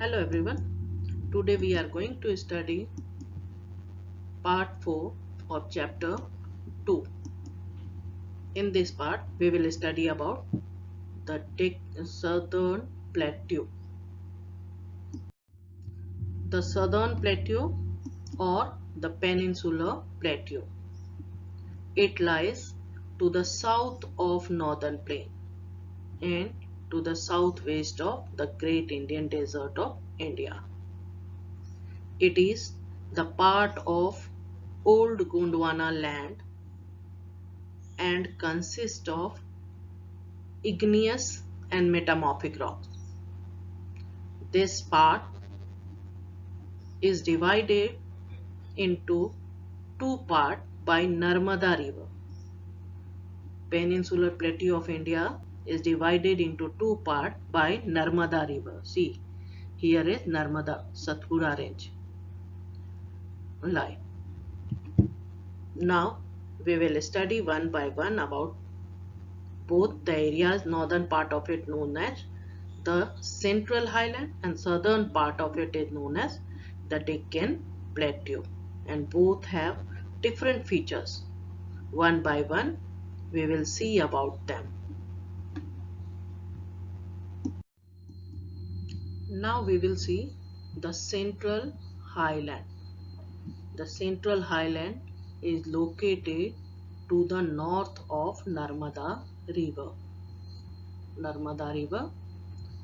Hello everyone. Today we are going to study part 4 of chapter 2. In this part we will study about the Southern Plateau. The Southern Plateau or the Peninsular Plateau. It lies to the south of Northern Plain and to the southwest of the Great Indian Desert of India. It is the part of Old Gondwana land and consists of igneous and metamorphic rocks. This part is divided into two parts by Narmada River. Peninsular Plateau of India is divided into two parts by Narmada River. See, here is Narmada Satpura range. Lie. Now we will study one by one about both the areas. Northern part of it known as the Central Highland and southern part of it is known as the Deccan Plateau, and both have different features. One by one we will see about them. Now we will see the Central Highland. The Central Highland is located to the north of Narmada River. Narmada River,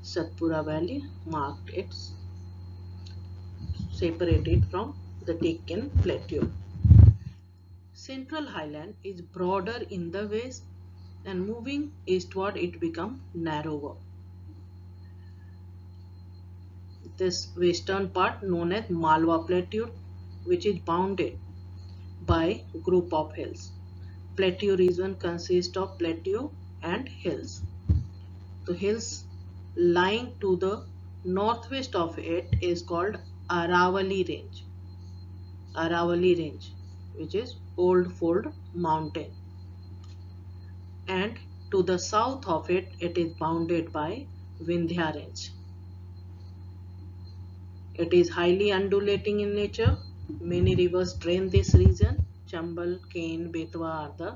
Satpura Valley marked its separated from the Deccan Plateau. Central Highland is broader in the west and moving eastward it becomes narrower. This western part known as Malwa Plateau, which is bounded by group of hills. Plateau region consists of plateau and hills. The hills lying to the northwest of it is called Aravali Range. Aravali Range, which is Old Fold Mountain. And to the south of it, it is bounded by Vindhya Range. It is highly undulating in nature. Many rivers drain this region. Chambal, Ken, Betwa are the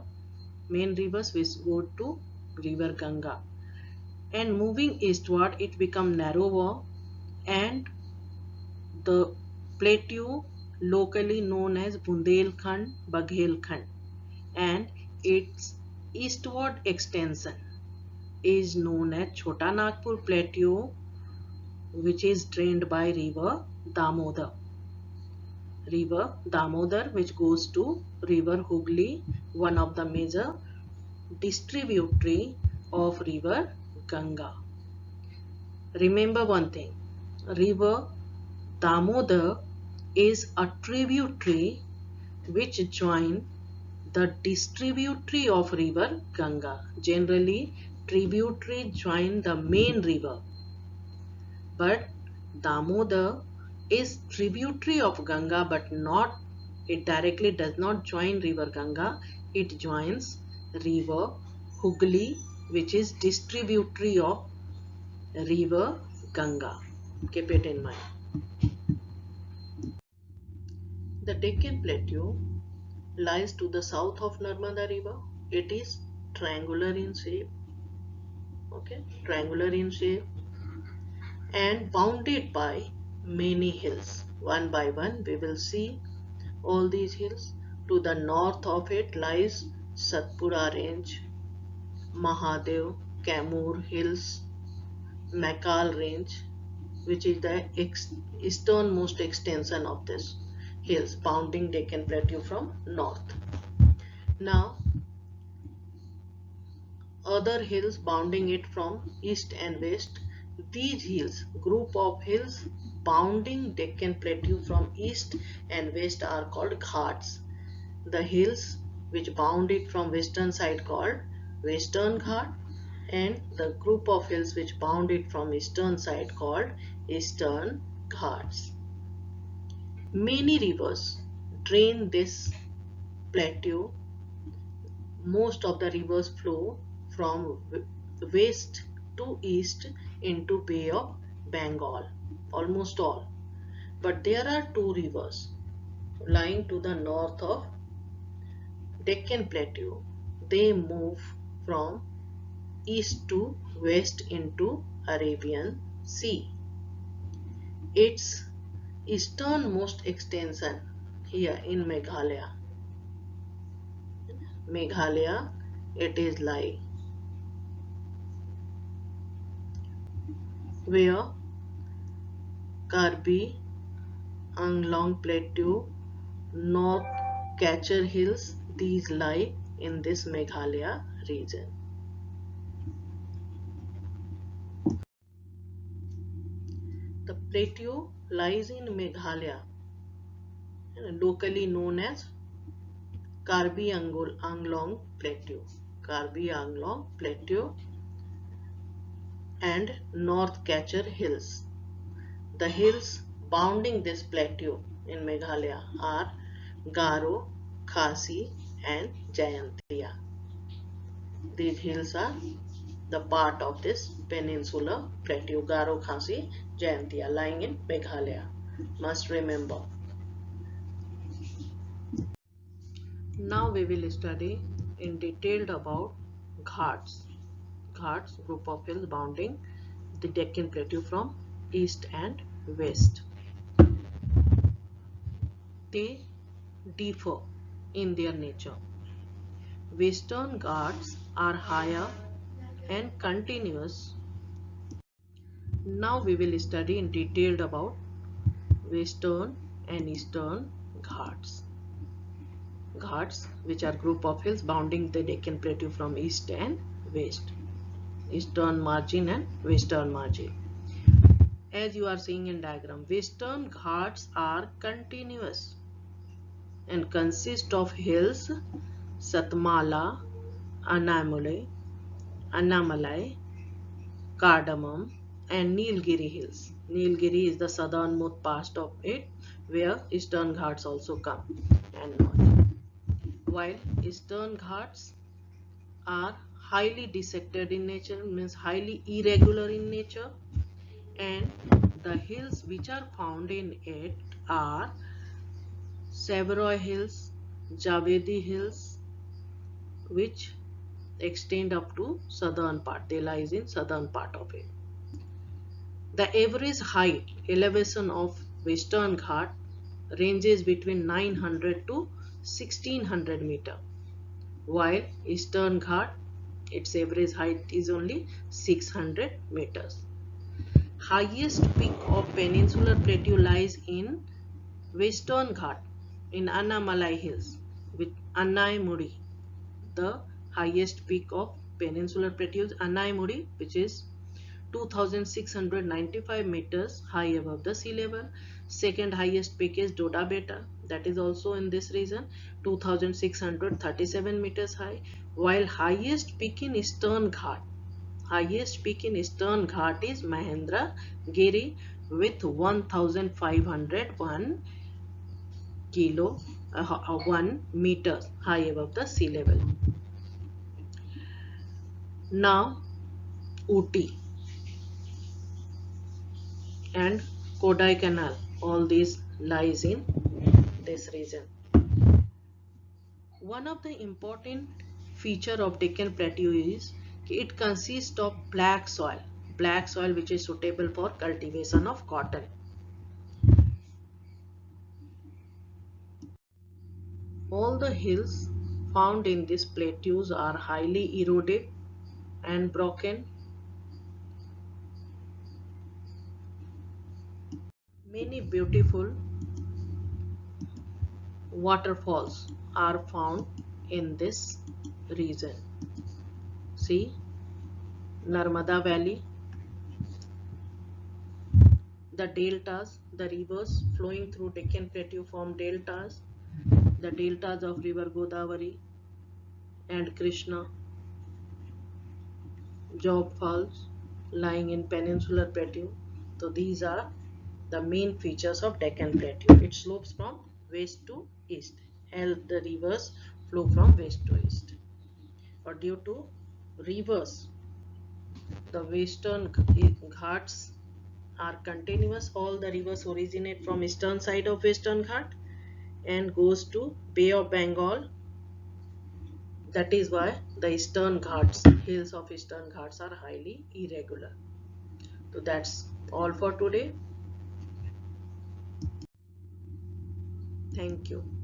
main rivers which go to river Ganga. And moving eastward, it becomes narrower, and the plateau locally known as Bundelkhand, Baghelkhand, and its eastward extension is known as Chota Nagpur Plateau, which is drained by river Damodar. River Damodar, which goes to river Hooghly, one of the major distributary of river Ganga. Remember one thing, river Damodar is a tributary which join the distributary of river Ganga. Generally, tributary join the main river, but Damodar is tributary of Ganga, but not, it directly does not join river Ganga. It joins river Hooghly, which is distributary of river Ganga. Keep it in mind. The Deccan Plateau lies to the south of Narmada River. It is triangular in shape. Okay, triangular in shape and bounded by many hills. One by one we will see all these hills. To the north of it lies Satpura Range, Mahadev, Kamur Hills, Makal Range, which is the easternmost extension of this hills bounding Deccan Plateau from north. Now other hills bounding it from east and west. These hills, group of hills bounding Deccan Plateau from east and west are called Ghats. The hills which bound it from western side called Western Ghat, and the group of hills which bound it from eastern side called Eastern Ghats. Many rivers drain this plateau. Most of the rivers flow from west to east into Bay of Bengal, almost all. But there are two rivers lying to the north of Deccan Plateau. They move from east to west into Arabian Sea. Its easternmost extension here in Meghalaya. Meghalaya, it is lying where Karbi Anglong Plateau, North Catcher Hills, these lie in this Meghalaya region. The plateau lies in Meghalaya, locally known as Karbi Anglong Plateau. Karbi Anglong Plateau and North Catcher Hills. The hills bounding this plateau in Meghalaya are Garo, Khasi and Jayantiya. These hills are the part of this peninsular plateau, Garo, Khasi, Jayantiya, lying in Meghalaya. Must remember. Now we will study in detail about Ghats. Ghats, group of hills bounding the Deccan Plateau from east and west. They differ in their nature. Western Ghats are higher and continuous. Now we will study in detail about Western and Eastern Ghats. Ghats, which are group of hills bounding the Deccan Plateau from east and west. Eastern margin and western margin. As you are seeing in diagram, Western Ghats are continuous and consist of hills Satmala, Annamalai, Cardamom and Nilgiri hills. Nilgiri is the southernmost part of it, where Eastern Ghats also come and north. While Eastern Ghats are highly dissected in nature, means highly irregular in nature, and the hills which are found in it are Savaroy Hills, Javedi Hills, which extend up to southern part. They lies in southern part of it. The average height elevation of Western Ghat ranges between 900 to 1600 meter, while Eastern Ghat, its average height is only 600 meters. Highest peak of peninsular plateau lies in Western Ghat in Annamalai Hills with Annaimudi. The highest peak of peninsular plateau is Annaimudi, which is 2695 meters high above the sea level. Second highest peak is Doda Beta, that is also in this region, 2637 meters high, while highest peak in Eastern Ghat is Mahendra Giri with 1501 1 meters high above the sea level. Now Ooty and Kodaikanal, all these lies in this region. One of the important feature of Deccan Plateau is it consists of black soil which is suitable for cultivation of cotton. All the hills found in these plateaus are highly eroded and broken. Many beautiful waterfalls are found in this region. See, Narmada Valley, the deltas, the rivers flowing through Deccan Plateau form deltas, the deltas of river Godavari and Krishna, Job Falls lying in peninsular plateau. So these are the main features of Deccan Plateau. It slopes from west to east, and the rivers flow from west to east. But due to rivers, the Western Ghats are continuous. All the rivers originate from eastern side of Western Ghat and goes to Bay of Bengal. That is why the Eastern Ghats, hills of Eastern Ghats are highly irregular. So that's all for today. Thank you.